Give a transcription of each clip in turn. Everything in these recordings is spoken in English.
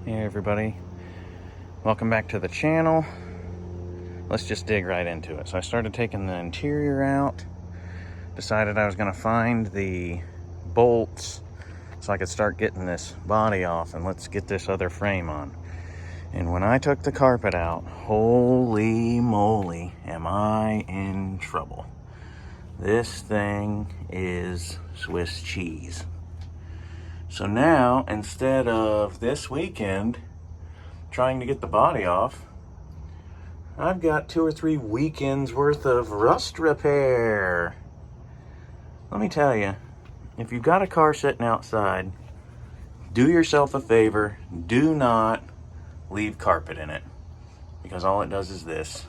Hey everybody, welcome back to the channel. Let's just dig right into it. So I started taking the interior out, decided I was going to find the bolts so I could start getting this body off, and let's get this other frame on. And when I took the carpet out, holy moly, am I in trouble. This thing is Swiss cheese. So now, instead of this weekend trying to get the body off, I've got 2 or 3 weekends worth of rust repair. Let me tell you, if you've got a car sitting outside, do yourself a favor, do not leave carpet in it, because all it does is this.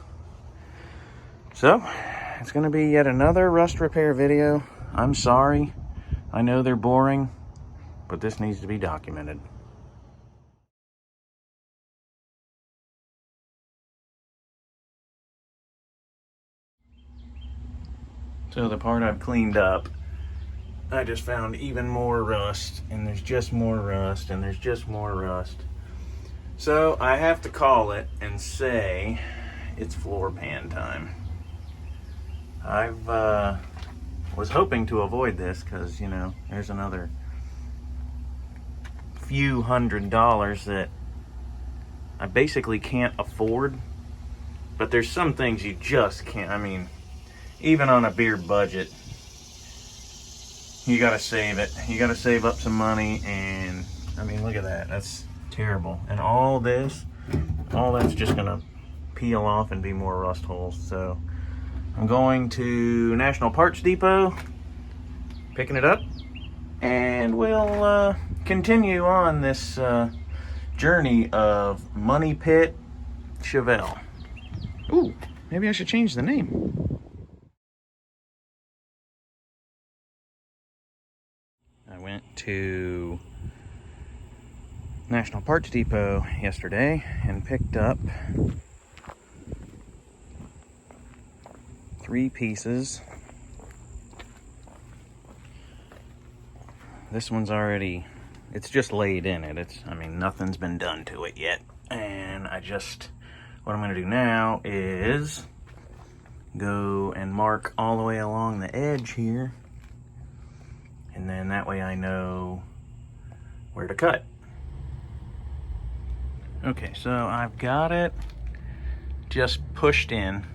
So, it's going to be yet another rust repair video. I'm sorry, I know they're boring, but this needs to be documented. So the part I've cleaned up, I just found even more rust, and there's just more rust, and there's just more rust. So I have to call it and say it's floor pan time. I've was hoping to avoid this because, you know, there's another few $100s that I basically can't afford. But there's some things you just can't. I mean, even on a beer budget, you gotta save it. You gotta save up some money, and I mean, look at that. That's terrible. And all that's just gonna peel off and be more rust holes. So I'm going to National Parts Depot, picking it up, and we'll continue on this journey of Money Pit Chevelle. Ooh, maybe I should change the name. I went to National Parts Depot yesterday and picked up 3 pieces. This one's already, it's just laid in it. I mean, nothing's been done to it yet. And what I'm gonna do now is go and mark all the way along the edge here. And then that way I know where to cut. Okay, so I've got it just pushed in,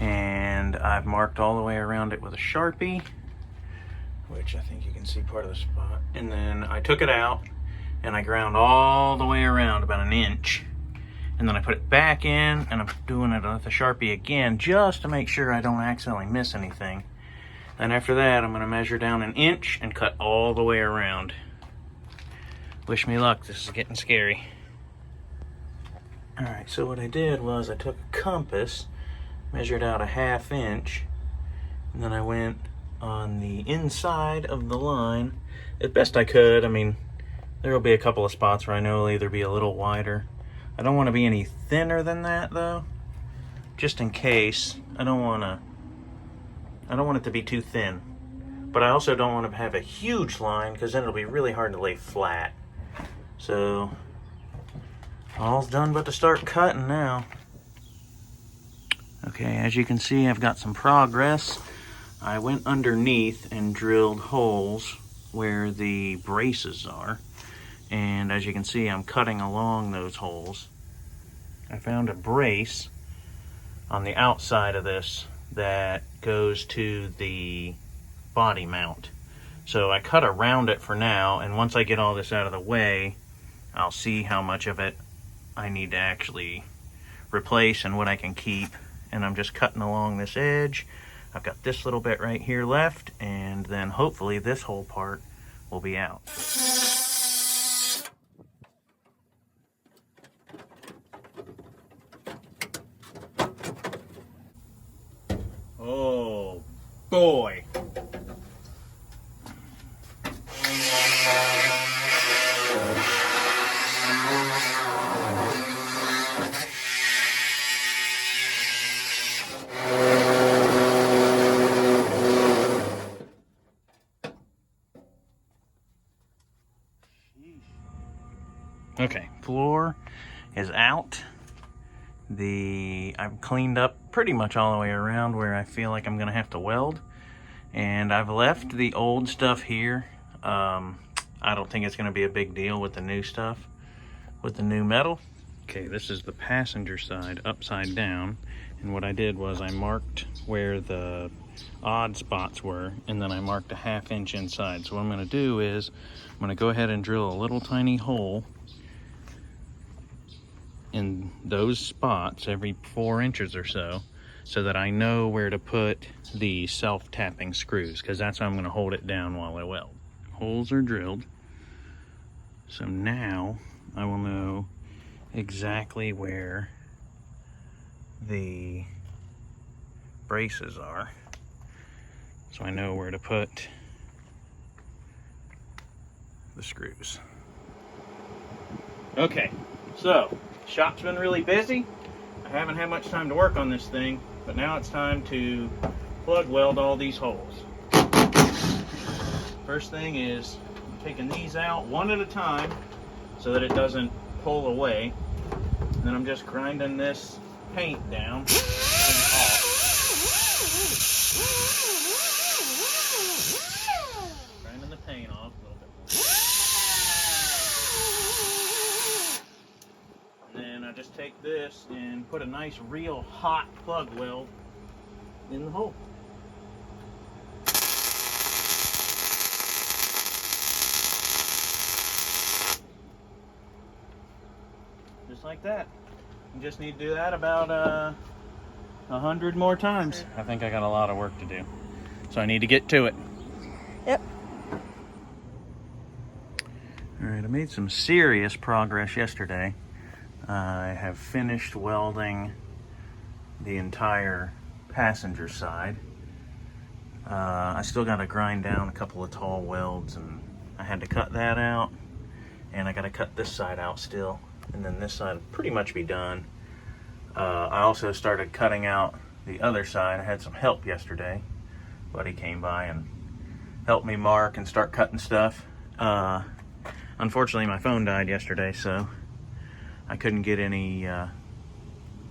and I've marked all the way around it with a Sharpie, which I think you can see part of the spot. And then I took it out and I ground all the way around about 1 inch. And then I put it back in, and I'm doing it with a Sharpie again just to make sure I don't accidentally miss anything. And after that, I'm going to measure down 1 inch and cut all the way around. Wish me luck, this is getting scary. Alright, so what I did was I took a compass, measured out 1/2 inch, and then I went on the inside of the line as best I could. I mean, there will be a couple of spots where I know it'll either be a little wider. I don't want to be any thinner than that, though, just in case. I don't want it to be too thin, but I also don't want to have a huge line, because then it'll be really hard to lay flat. So all's done but to start cutting now. Okay, as you can see, I've got some progress. I went underneath and drilled holes where the braces are, and as you can see, I'm cutting along those holes. I found a brace on the outside of this that goes to the body mount. So I cut around it for now, and once I get all this out of the way, I'll see how much of it I need to actually replace and what I can keep. And I'm just cutting along this edge. I've got this little bit right here left, and then hopefully this whole part will be out. Oh boy. Okay, floor is out. I've cleaned up pretty much all the way around where I feel like I'm gonna have to weld. And I've left the old stuff here. I don't think it's gonna be a big deal with the new stuff, with the new metal. Okay, this is the passenger side upside down. And what I did was I marked where the odd spots were, and then I marked a 1/2 inch inside. So what I'm gonna do is, I'm gonna go ahead and drill a little tiny hole in those spots every 4 inches or so that I know where to put the self-tapping screws, because that's how I'm going to hold it down while I weld. Holes are drilled, so now I will know exactly where the braces are, so I know where to put the screws. Okay, so shop's been really busy. I haven't had much time to work on this thing, but now it's time to plug weld all these holes. First thing is I'm taking these out one at a time so that it doesn't pull away. And then I'm just grinding this paint down and off. Grinding the paint off a little bit more. And then I just take this and put a nice real hot plug weld in the hole. Just like that. You just need to do that about 100 more times. I think I got a lot of work to do, so I need to get to it. Yep. All right, I made some serious progress yesterday. I have finished welding the entire passenger side. I still got to grind down a couple of tall welds, and I had to cut that out, and I got to cut this side out still, and then this side will pretty much be done. I also started cutting out the other side. I had some help yesterday. Buddy came by and helped me mark and start cutting stuff. Unfortunately, my phone died yesterday, so I couldn't get any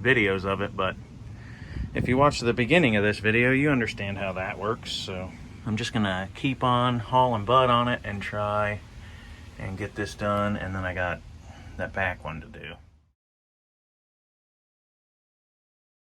videos of it, but if you watch the beginning of this video, you understand how that works. So I'm just gonna keep on hauling butt on it and try and get this done, and then I got that back one to do.